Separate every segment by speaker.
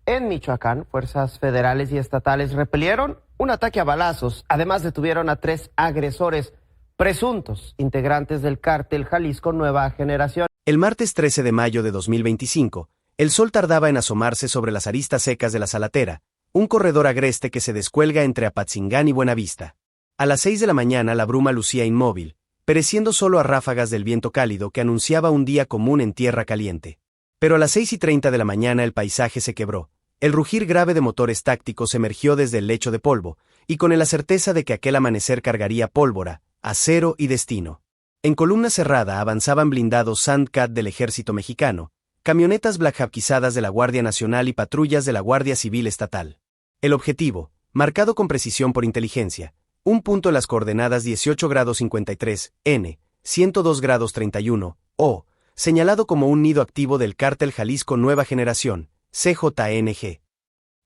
Speaker 1: En Michoacán, fuerzas federales y estatales repelieron un ataque a balazos. Además, detuvieron a 3 agresores presuntos, integrantes del cártel Jalisco Nueva Generación.
Speaker 2: El martes 13 de mayo de 2025, el sol tardaba en asomarse sobre las aristas secas de la Salatera, un corredor agreste que se descuelga entre Apatzingán y Buenavista. A las 6 de la mañana la bruma lucía inmóvil, pereciendo solo a ráfagas del viento cálido que anunciaba un día común en tierra caliente. Pero a las 6:30 de la mañana el paisaje se quebró. El rugir grave de motores tácticos emergió desde el lecho de polvo, y con la certeza de que aquel amanecer cargaría pólvora, acero y destino. En columna cerrada avanzaban blindados Sandcat del ejército mexicano, camionetas blackhawkizadas de la Guardia Nacional y patrullas de la Guardia Civil Estatal. El objetivo, marcado con precisión por inteligencia, un punto en las coordenadas 18 grados 53, N, 102 grados 31, O, señalado como un nido activo del cártel Jalisco Nueva Generación, CJNG.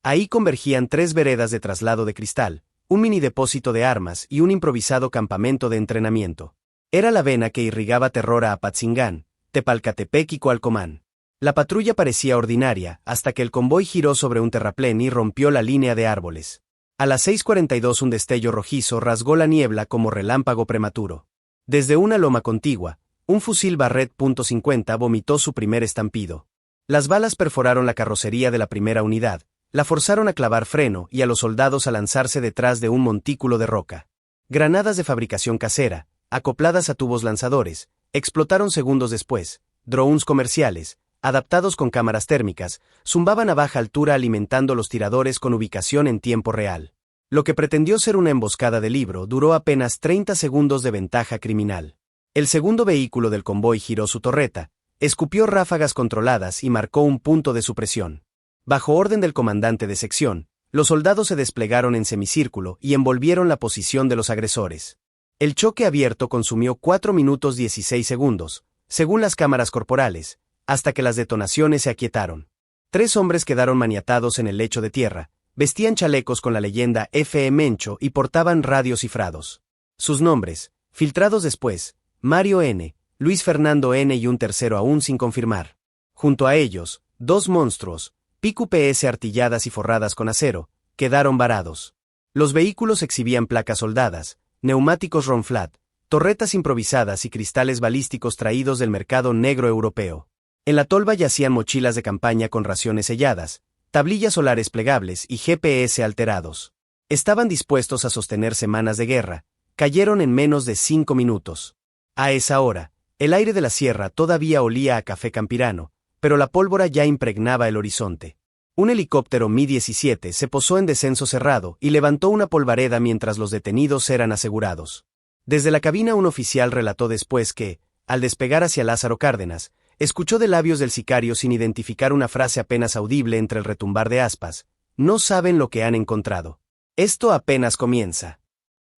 Speaker 2: Ahí convergían 3 veredas de traslado de cristal, un mini depósito de armas y un improvisado campamento de entrenamiento. Era la vena que irrigaba terror a Apatzingán, Tepalcatepec y Coalcomán. La patrulla parecía ordinaria, hasta que el convoy giró sobre un terraplén y rompió la línea de árboles. A las 6:42 un destello rojizo rasgó la niebla como relámpago prematuro. Desde una loma contigua, un fusil Barrett .50 vomitó su primer estampido. Las balas perforaron la carrocería de la primera unidad, la forzaron a clavar freno y a los soldados a lanzarse detrás de un montículo de roca. Granadas de fabricación casera, acopladas a tubos lanzadores, explotaron segundos después. Drones comerciales, adaptados con cámaras térmicas, zumbaban a baja altura alimentando los tiradores con ubicación en tiempo real. Lo que pretendió ser una emboscada de libro duró apenas 30 segundos de ventaja criminal. El segundo vehículo del convoy giró su torreta, escupió ráfagas controladas y marcó un punto de supresión. Bajo orden del comandante de sección, los soldados se desplegaron en semicírculo y envolvieron la posición de los agresores. El choque abierto consumió 4 minutos 16 segundos, según las cámaras corporales, hasta que las detonaciones se aquietaron. 3 hombres quedaron maniatados en el lecho de tierra, vestían chalecos con la leyenda F.E. Mencho y portaban radios cifrados. Sus nombres, filtrados después, Mario N., Luis Fernando N. y un tercero aún sin confirmar. Junto a ellos, 2 monstruos, PQPS artilladas y forradas con acero, quedaron varados. Los vehículos exhibían placas soldadas, neumáticos Ronflat, torretas improvisadas y cristales balísticos traídos del mercado negro europeo. En la tolva yacían mochilas de campaña con raciones selladas, tablillas solares plegables y GPS alterados. Estaban dispuestos a sostener semanas de guerra, cayeron en menos de 5 minutos. A esa hora, el aire de la sierra todavía olía a café campirano, pero la pólvora ya impregnaba el horizonte. Un helicóptero Mi-17 se posó en descenso cerrado y levantó una polvareda mientras los detenidos eran asegurados. Desde la cabina un oficial relató después que, al despegar hacia Lázaro Cárdenas, escuchó de labios del sicario sin identificar una frase apenas audible entre el retumbar de aspas: «No saben lo que han encontrado. Esto apenas comienza».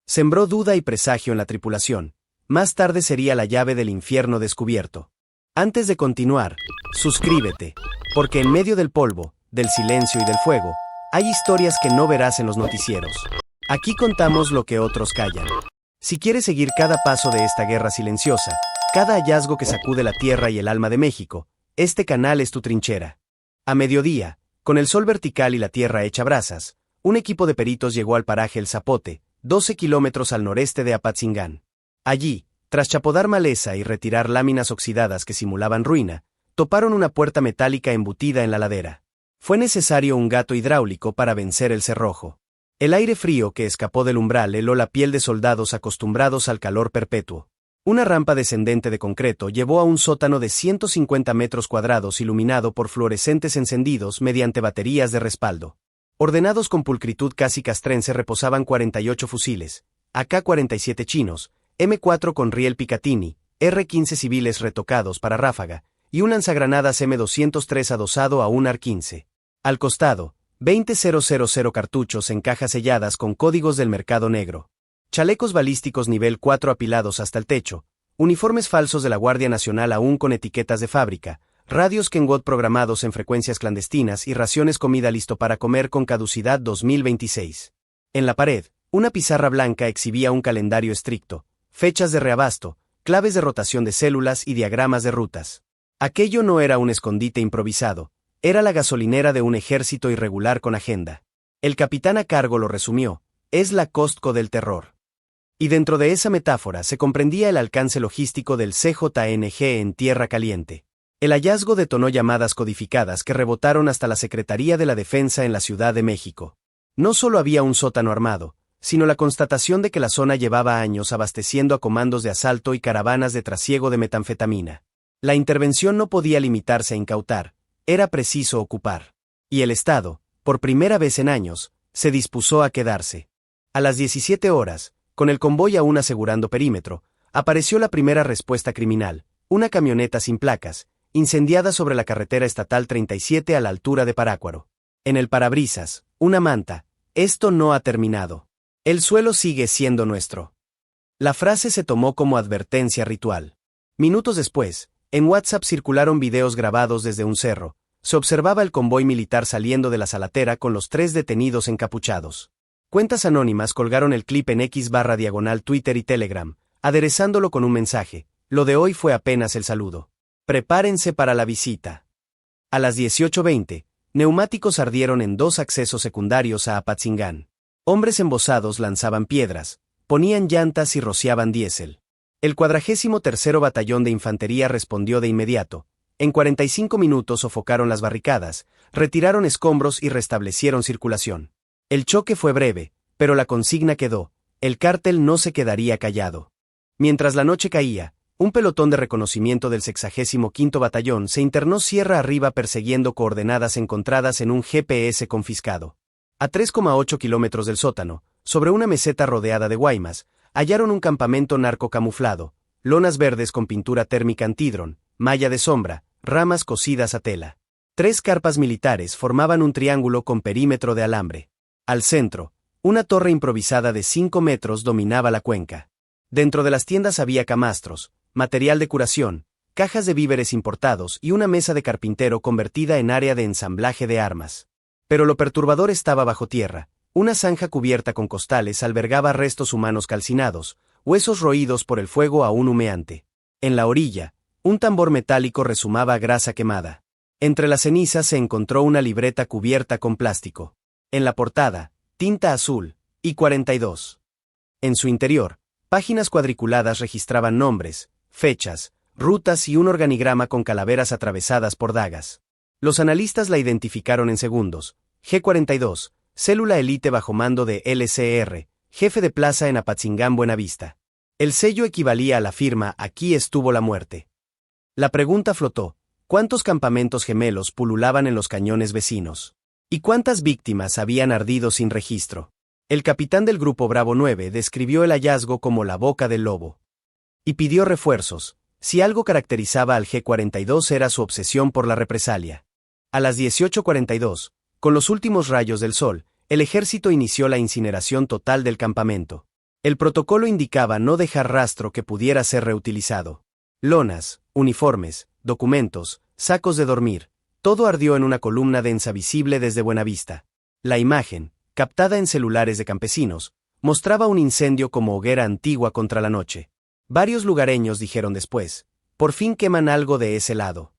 Speaker 2: Sembró duda y presagio en la tripulación. Más tarde sería la llave del infierno descubierto. Antes de continuar, suscríbete, porque en medio del polvo, del silencio y del fuego, hay historias que no verás en los noticieros. Aquí contamos lo que otros callan. Si quieres seguir cada paso de esta guerra silenciosa, cada hallazgo que sacude la tierra y el alma de México, este canal es tu trinchera. A mediodía, con el sol vertical y la tierra hecha brasas, un equipo de peritos llegó al paraje El Zapote, 12 kilómetros al noreste de Apatzingán. Allí, tras chapodar maleza y retirar láminas oxidadas que simulaban ruina, toparon una puerta metálica embutida en la ladera. Fue necesario un gato hidráulico para vencer el cerrojo. El aire frío que escapó del umbral heló la piel de soldados acostumbrados al calor perpetuo. Una rampa descendente de concreto llevó a un sótano de 150 metros cuadrados iluminado por fluorescentes encendidos mediante baterías de respaldo. Ordenados con pulcritud casi castrense reposaban 48 fusiles, AK-47 chinos, M4 con riel Picatinny, R-15 civiles retocados para ráfaga, y un lanzagranadas M203 adosado a un AR-15. Al costado, 20.000 cartuchos en cajas selladas con códigos del mercado negro. Chalecos balísticos nivel 4 apilados hasta el techo, uniformes falsos de la Guardia Nacional aún con etiquetas de fábrica, radios Kenwood programados en frecuencias clandestinas y raciones comida listo para comer con caducidad 2026. En la pared, una pizarra blanca exhibía un calendario estricto, fechas de reabasto, claves de rotación de células y diagramas de rutas. Aquello no era un escondite improvisado, Era la gasolinera de un ejército irregular con agenda. El capitán a cargo lo resumió: es la Costco del terror. Y dentro de esa metáfora se comprendía el alcance logístico del CJNG en Tierra Caliente. El hallazgo detonó llamadas codificadas que rebotaron hasta la Secretaría de la Defensa en la Ciudad de México. No solo había un sótano armado, sino la constatación de que la zona llevaba años abasteciendo a comandos de asalto y caravanas de trasiego de metanfetamina. La intervención no podía limitarse a incautar, era preciso ocupar. Y el Estado, por primera vez en años, se dispuso a quedarse. A las 17 horas, con el convoy aún asegurando perímetro, apareció la primera respuesta criminal, una camioneta sin placas, incendiada sobre la carretera estatal 37 a la altura de Parácuaro. En el parabrisas, una manta: esto no ha terminado. El suelo sigue siendo nuestro. La frase se tomó como advertencia ritual. Minutos después, en WhatsApp circularon videos grabados desde un cerro. Se observaba el convoy militar saliendo de la salatera con los 3 detenidos encapuchados. Cuentas anónimas colgaron el clip en X/diagonal Twitter y Telegram, aderezándolo con un mensaje: lo de hoy fue apenas el saludo. Prepárense para la visita. A las 18:20, neumáticos ardieron en 2 accesos secundarios a Apatzingán. Hombres embosados lanzaban piedras, ponían llantas y rociaban diésel. El 43º Batallón de Infantería respondió de inmediato. En 45 minutos sofocaron las barricadas, retiraron escombros y restablecieron circulación. El choque fue breve, pero la consigna quedó: el cártel no se quedaría callado. Mientras la noche caía, un pelotón de reconocimiento del 65º Batallón se internó sierra arriba persiguiendo coordenadas encontradas en un GPS confiscado. A 3,8 kilómetros del sótano, sobre una meseta rodeada de guaymas, hallaron un campamento narcocamuflado, lonas verdes con pintura térmica antidrón, malla de sombra, ramas cosidas a tela. 3 carpas militares formaban un triángulo con perímetro de alambre. Al centro, una torre improvisada de 5 metros dominaba la cuenca. Dentro de las tiendas había camastros, material de curación, cajas de víveres importados y una mesa de carpintero convertida en área de ensamblaje de armas. Pero lo perturbador estaba bajo tierra. Una zanja cubierta con costales albergaba restos humanos calcinados, huesos roídos por el fuego aún humeante. En la orilla, un tambor metálico rezumaba grasa quemada. Entre las cenizas se encontró una libreta cubierta con plástico. En la portada, tinta azul, y 42. En su interior, páginas cuadriculadas registraban nombres, fechas, rutas y un organigrama con calaveras atravesadas por dagas. Los analistas la identificaron en segundos: G42, célula élite bajo mando de LCR, jefe de plaza en Apatzingán, Buenavista. El sello equivalía a la firma: aquí estuvo la muerte. La pregunta flotó: ¿cuántos campamentos gemelos pululaban en los cañones vecinos? ¿Y cuántas víctimas habían ardido sin registro? El capitán del Grupo Bravo 9 describió el hallazgo como la boca del lobo. Y pidió refuerzos. Si algo caracterizaba al G42 era su obsesión por la represalia. A las 18:42, con los últimos rayos del sol, el ejército inició la incineración total del campamento. El protocolo indicaba no dejar rastro que pudiera ser reutilizado. Lonas, uniformes, documentos, sacos de dormir, todo ardió en una columna densa visible desde Buenavista. La imagen, captada en celulares de campesinos, mostraba un incendio como hoguera antigua contra la noche. Varios lugareños dijeron después: por fin queman algo de ese lado.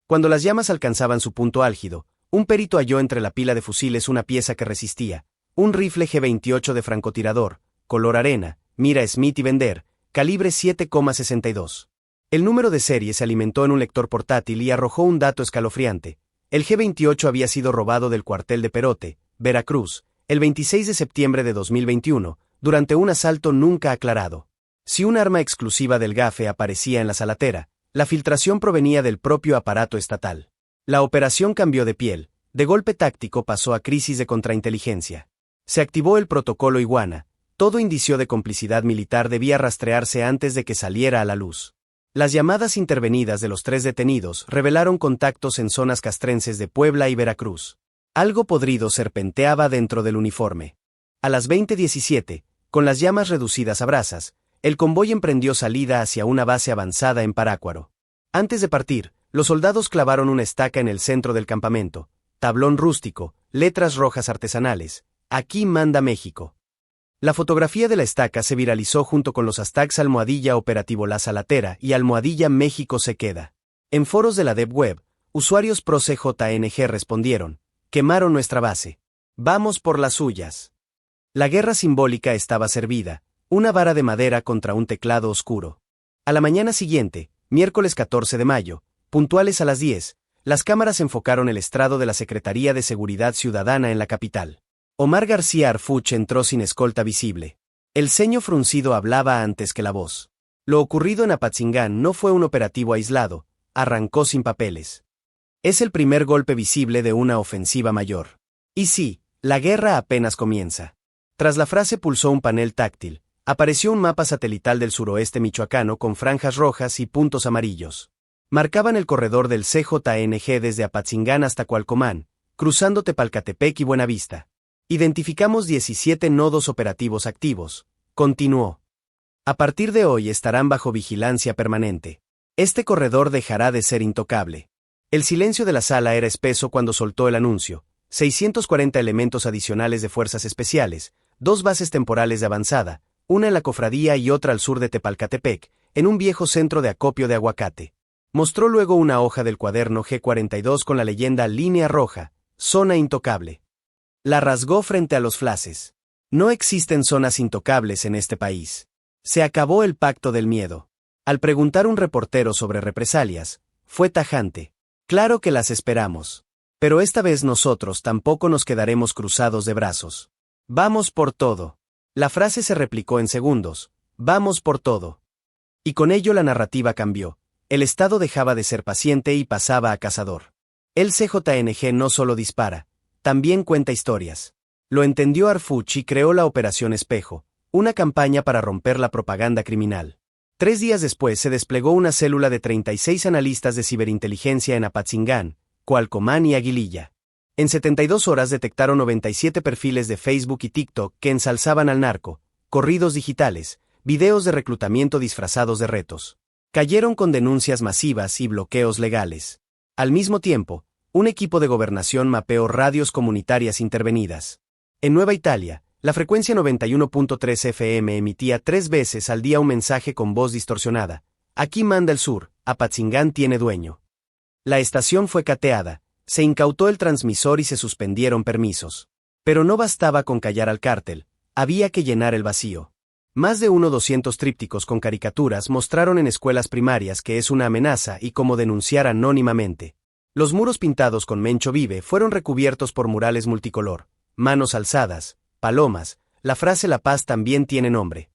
Speaker 2: Cuando las llamas alcanzaban su punto álgido, un perito halló entre la pila de fusiles una pieza que resistía: un rifle G28 de francotirador, color arena, mira Smith y Bender, calibre 7,62. El número de serie se alimentó en un lector portátil y arrojó un dato escalofriante: el G28 había sido robado del cuartel de Perote, Veracruz, el 26 de septiembre de 2021, durante un asalto nunca aclarado. Si un arma exclusiva del GAFE aparecía en la salatera, la filtración provenía del propio aparato estatal. La operación cambió de piel, de golpe táctico pasó a crisis de contrainteligencia. Se activó el protocolo Iguana, todo indicio de complicidad militar debía rastrearse antes de que saliera a la luz. Las llamadas intervenidas de los 3 detenidos revelaron contactos en zonas castrenses de Puebla y Veracruz. Algo podrido serpenteaba dentro del uniforme. A las 20:17, con las llamas reducidas a brasas, el convoy emprendió salida hacia una base avanzada en Parácuaro. Antes de partir, los soldados clavaron una estaca en el centro del campamento, tablón rústico, letras rojas artesanales: aquí manda México. La fotografía de la estaca se viralizó junto con los hashtags #Operativo La Salatera y #México se queda. En foros de la Deep Web, Usuarios pro CJNG respondieron: quemaron nuestra base. Vamos por las suyas. La guerra simbólica estaba servida, una vara de madera contra un teclado oscuro. A la mañana siguiente, miércoles 14 de mayo, puntuales a las 10, las cámaras enfocaron el estrado de la Secretaría de Seguridad Ciudadana en la capital. Omar García Harfuch entró sin escolta visible. El ceño fruncido hablaba antes que la voz. Lo ocurrido en Apatzingán no fue un operativo aislado, arrancó sin papeles. Es el primer golpe visible de una ofensiva mayor. Y sí, la guerra apenas comienza. Tras la frase pulsó un panel táctil. Apareció un mapa satelital del suroeste michoacano con franjas rojas y puntos amarillos. Marcaban el corredor del CJNG desde Apatzingán hasta Cualcomán, cruzando Tepalcatepec y Buenavista. Identificamos 17 nodos operativos activos. Continuó. A partir de hoy estarán bajo vigilancia permanente. Este corredor dejará de ser intocable. El silencio de la sala era espeso cuando soltó el anuncio. 640 elementos adicionales de fuerzas especiales, 2 bases temporales de avanzada, una en la cofradía y otra al sur de Tepalcatepec, en un viejo centro de acopio de aguacate. Mostró luego una hoja del cuaderno G42 con la leyenda Línea Roja, zona intocable. La rasgó frente a los flashes. No existen zonas intocables en este país. Se acabó el pacto del miedo. Al preguntar un reportero sobre represalias, fue tajante. Claro que las esperamos. Pero esta vez nosotros tampoco nos quedaremos cruzados de brazos. Vamos por todo. La frase se replicó en segundos. Vamos por todo. Y con ello la narrativa cambió. El Estado dejaba de ser paciente y pasaba a cazador. El CJNG no solo dispara, también cuenta historias. Lo entendió Harfuch y creó la Operación Espejo, una campaña para romper la propaganda criminal. 3 días después se desplegó una célula de 36 analistas de ciberinteligencia en Apatzingán, Cualcomán y Aguililla. En 72 horas detectaron 97 perfiles de Facebook y TikTok que ensalzaban al narco, corridos digitales, videos de reclutamiento disfrazados de retos. Cayeron con denuncias masivas y bloqueos legales. Al mismo tiempo, un equipo de gobernación mapeó radios comunitarias intervenidas. En Nueva Italia, la frecuencia 91.3 FM emitía 3 veces al día un mensaje con voz distorsionada. Aquí manda el sur, Apatzingán tiene dueño. La estación fue cateada, se incautó el transmisor y se suspendieron permisos. Pero no bastaba con callar al cártel, había que llenar el vacío. Más de 200 trípticos con caricaturas mostraron en escuelas primarias que es una amenaza y cómo denunciar anónimamente. Los muros pintados con Mencho Vive fueron recubiertos por murales multicolor, manos alzadas, palomas, la frase La paz también tiene nombre.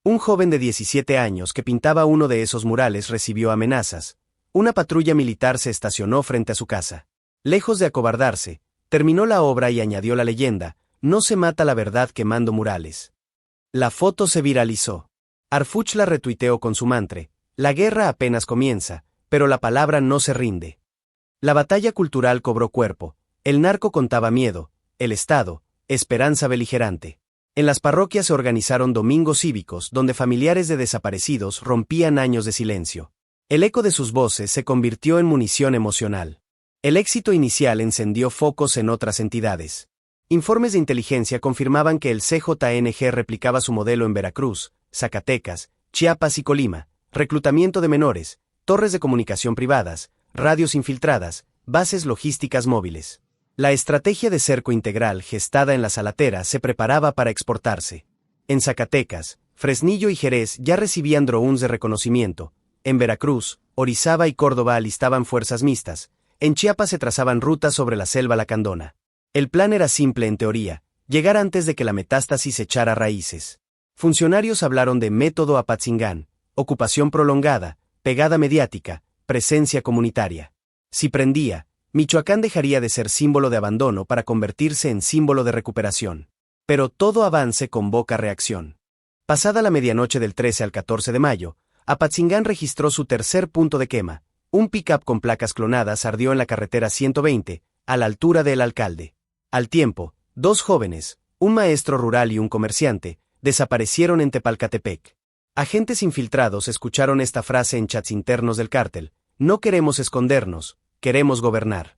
Speaker 2: Un joven de 17 años que pintaba uno de esos murales recibió amenazas. Una patrulla militar se estacionó frente a su casa. Lejos de acobardarse, terminó la obra y añadió la leyenda: no se mata la verdad quemando murales. La foto se viralizó. Harfuch la retuiteó con su mantra: la guerra apenas comienza, pero la palabra no se rinde. La batalla cultural cobró cuerpo. El narco contaba miedo, el Estado, esperanza beligerante. En las parroquias se organizaron domingos cívicos donde familiares de desaparecidos rompían años de silencio. El eco de sus voces se convirtió en munición emocional. El éxito inicial encendió focos en otras entidades. Informes de inteligencia confirmaban que el CJNG replicaba su modelo en Veracruz, Zacatecas, Chiapas y Colima: reclutamiento de menores, torres de comunicación privadas, radios infiltradas, bases logísticas móviles. La estrategia de cerco integral gestada en la Salatera se preparaba para exportarse. En Zacatecas, Fresnillo y Jerez ya recibían drones de reconocimiento. En Veracruz, Orizaba y Córdoba alistaban fuerzas mixtas. En Chiapas se trazaban rutas sobre la selva lacandona. El plan era simple en teoría: llegar antes de que la metástasis echara raíces. Funcionarios hablaron de método Apatzingán, ocupación prolongada, pegada mediática, presencia comunitaria. Si prendía, Michoacán dejaría de ser símbolo de abandono para convertirse en símbolo de recuperación. Pero todo avance convoca reacción. Pasada la medianoche del 13 al 14 de mayo, Apatzingán registró su tercer punto de quema. Un pick-up con placas clonadas ardió en la carretera 120, a la altura de El Alcalde. Al tiempo, 2 jóvenes, un maestro rural y un comerciante, desaparecieron en Tepalcatepec. Agentes infiltrados escucharon esta frase en chats internos del cártel: no queremos escondernos, queremos gobernar.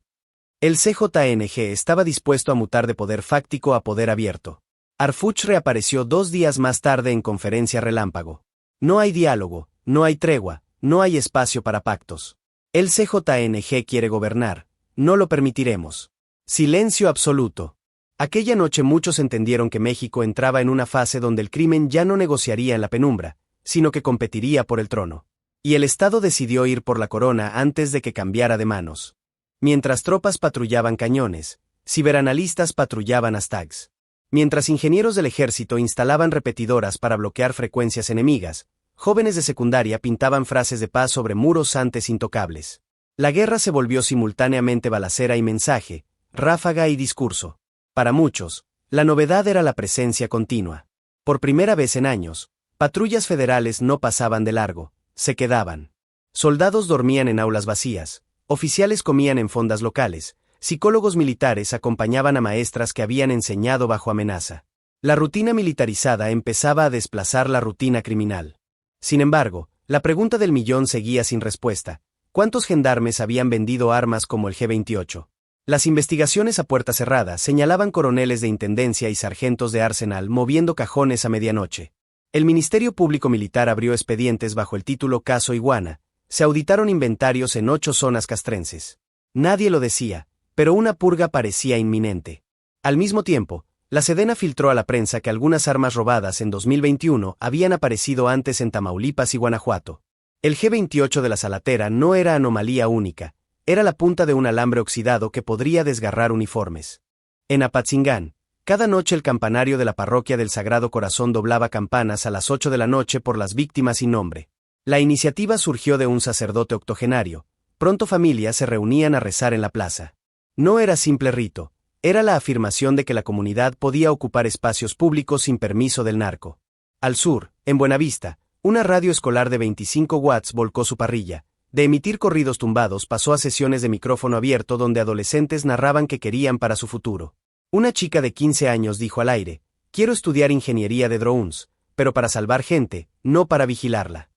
Speaker 2: El CJNG estaba dispuesto a mutar de poder fáctico a poder abierto. Harfuch reapareció 2 días más tarde en conferencia relámpago. No hay diálogo, no hay tregua, no hay espacio para pactos. El CJNG quiere gobernar, no lo permitiremos. Silencio absoluto. Aquella noche muchos entendieron que México entraba en una fase donde el crimen ya no negociaría en la penumbra, sino que competiría por el trono. Y el Estado decidió ir por la corona antes de que cambiara de manos. Mientras tropas patrullaban cañones, ciberanalistas patrullaban hashtags. Mientras ingenieros del ejército instalaban repetidoras para bloquear frecuencias enemigas, jóvenes de secundaria pintaban frases de paz sobre muros antes intocables. La guerra se volvió simultáneamente balacera y mensaje, ráfaga y discurso. Para muchos, la novedad era la presencia continua. Por primera vez en años, patrullas federales no pasaban de largo, se quedaban. Soldados dormían en aulas vacías, oficiales comían en fondas locales, psicólogos militares acompañaban a maestras que habían enseñado bajo amenaza. La rutina militarizada empezaba a desplazar la rutina criminal. Sin embargo, la pregunta del millón seguía sin respuesta. ¿Cuántos gendarmes habían vendido armas como el G-28? Las investigaciones a puerta cerrada señalaban coroneles de intendencia y sargentos de arsenal moviendo cajones a medianoche. El Ministerio Público Militar abrió expedientes bajo el título Caso Iguana. Se auditaron inventarios en 8 zonas castrenses. Nadie lo decía, pero una purga parecía inminente. Al mismo tiempo, la Sedena filtró a la prensa que algunas armas robadas en 2021 habían aparecido antes en Tamaulipas y Guanajuato. El G-28 de la Salatera no era anomalía única, era la punta de un alambre oxidado que podría desgarrar uniformes. En Apatzingán, cada noche el campanario de la parroquia del Sagrado Corazón doblaba campanas a las 8 de la noche por las víctimas sin nombre. La iniciativa surgió de un sacerdote octogenario. Pronto familias se reunían a rezar en la plaza. No era simple rito, era la afirmación de que la comunidad podía ocupar espacios públicos sin permiso del narco. Al sur, en Buenavista, una radio escolar de 25 watts volcó su parrilla. De emitir corridos tumbados pasó a sesiones de micrófono abierto donde adolescentes narraban qué querían para su futuro. Una chica de 15 años dijo al aire: quiero estudiar ingeniería de drones, pero para salvar gente, no para vigilarla.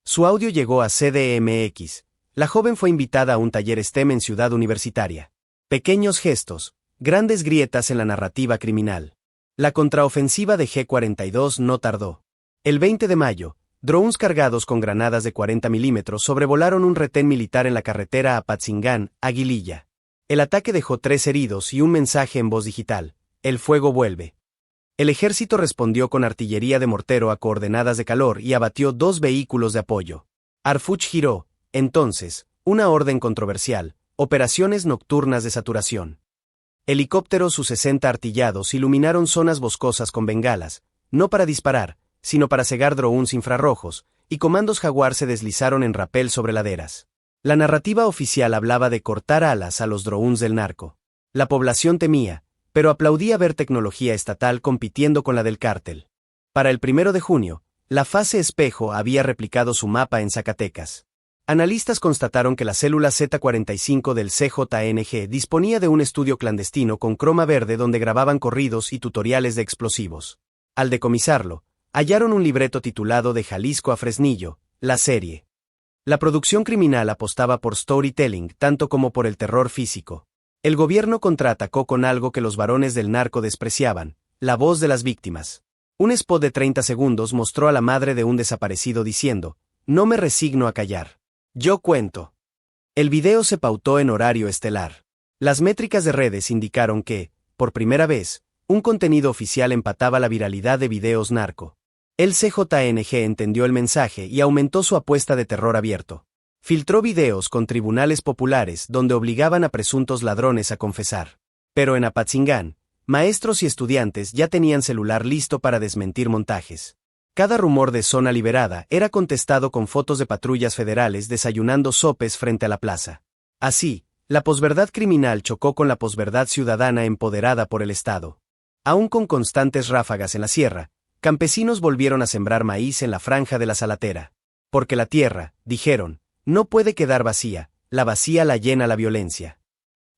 Speaker 2: Su audio llegó a CDMX. La joven fue invitada a un taller STEM en Ciudad Universitaria. Pequeños gestos, grandes grietas en la narrativa criminal. La contraofensiva de G-42 no tardó. El 20 de mayo, drones cargados con granadas de 40 milímetros sobrevolaron un retén militar en la carretera Apatzingán, Aguililla. El ataque dejó 3 heridos y un mensaje en voz digital: el fuego vuelve. El ejército respondió con artillería de mortero a coordenadas de calor y abatió 2 vehículos de apoyo. Arfuch giró, entonces, una orden controversial: operaciones nocturnas de saturación. Helicópteros Su-60 artillados iluminaron zonas boscosas con bengalas, no para disparar, sino para cegar drones infrarrojos, y comandos Jaguar se deslizaron en rapel sobre laderas. La narrativa oficial hablaba de cortar alas a los drones del narco. La población temía, pero aplaudía ver tecnología estatal compitiendo con la del cártel. Para el 1 de junio, la fase espejo había replicado su mapa en Zacatecas. Analistas constataron que la célula Z45 del CJNG disponía de un estudio clandestino con croma verde donde grababan corridos y tutoriales de explosivos. Al decomisarlo, hallaron un libreto titulado De Jalisco a Fresnillo, la serie. La producción criminal apostaba por storytelling tanto como por el terror físico. El gobierno contraatacó con algo que los varones del narco despreciaban: la voz de las víctimas. Un spot de 30 segundos mostró a la madre de un desaparecido diciendo: no me resigno a callar. Yo cuento. El video se pautó en horario estelar. Las métricas de redes indicaron que, por primera vez, un contenido oficial empataba la viralidad de videos narco. El CJNG entendió el mensaje y aumentó su apuesta de terror abierto. Filtró videos con tribunales populares donde obligaban a presuntos ladrones a confesar. Pero en Apatzingán, maestros y estudiantes ya tenían celular listo para desmentir montajes. Cada rumor de zona liberada era contestado con fotos de patrullas federales desayunando sopes frente a la plaza. Así, la posverdad criminal chocó con la posverdad ciudadana empoderada por el Estado. Aún con constantes ráfagas en la sierra, campesinos volvieron a sembrar maíz en la franja de la Salatera. Porque la tierra, dijeron, no puede quedar vacía, la vacía la llena la violencia.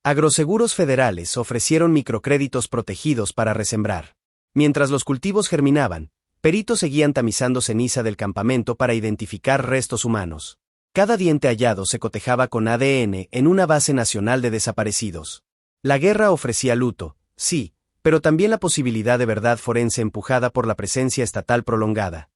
Speaker 2: Agroseguros federales ofrecieron microcréditos protegidos para resembrar. Mientras los cultivos germinaban, peritos seguían tamizando ceniza del campamento para identificar restos humanos. Cada diente hallado se cotejaba con ADN en una base nacional de desaparecidos. La guerra ofrecía luto, sí, pero también la posibilidad de verdad forense empujada por la presencia estatal prolongada.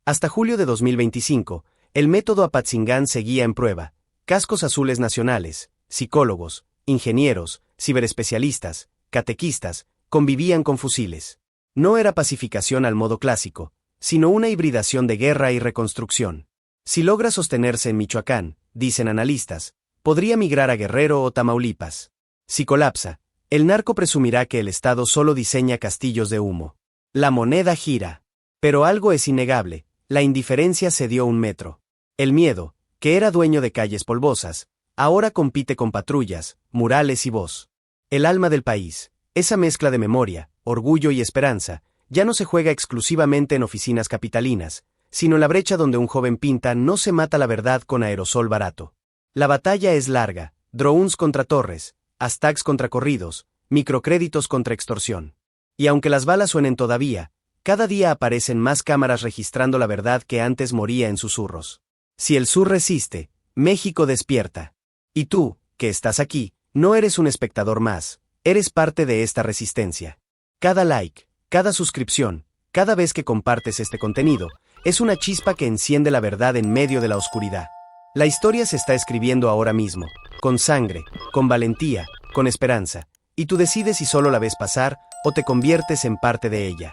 Speaker 2: Hasta julio de 2025, el método Apatzingán seguía en prueba. cascos azules nacionales, psicólogos, ingenieros, ciberespecialistas, catequistas, convivían con fusiles. No era pacificación al modo clásico, sino una hibridación de guerra y reconstrucción. Si logra sostenerse en Michoacán, dicen analistas, podría migrar a Guerrero o Tamaulipas. Si colapsa, el narco presumirá que el Estado solo diseña castillos de humo. La moneda gira. Pero algo es innegable, la indiferencia cedió un metro. El miedo, que era dueño de calles polvosas, ahora compite con patrullas, murales y voz. El alma del país, esa mezcla de memoria, orgullo y esperanza, ya no se juega exclusivamente en oficinas capitalinas, sino en la brecha donde un joven pinta no se mata la verdad con aerosol barato. La batalla es larga, drones contra torres, hashtags contra corridos, microcréditos contra extorsión. Y aunque las balas suenen todavía, cada día aparecen más cámaras registrando la verdad que antes moría en susurros. Si el sur resiste, México despierta. Y tú, que estás aquí, no eres un espectador más, eres parte de esta resistencia. Cada like, cada suscripción, cada vez que compartes este contenido, es una chispa que enciende la verdad en medio de la oscuridad. La historia se está escribiendo ahora mismo, con sangre, con valentía, con esperanza, y tú decides si solo la ves pasar o te conviertes en parte de ella.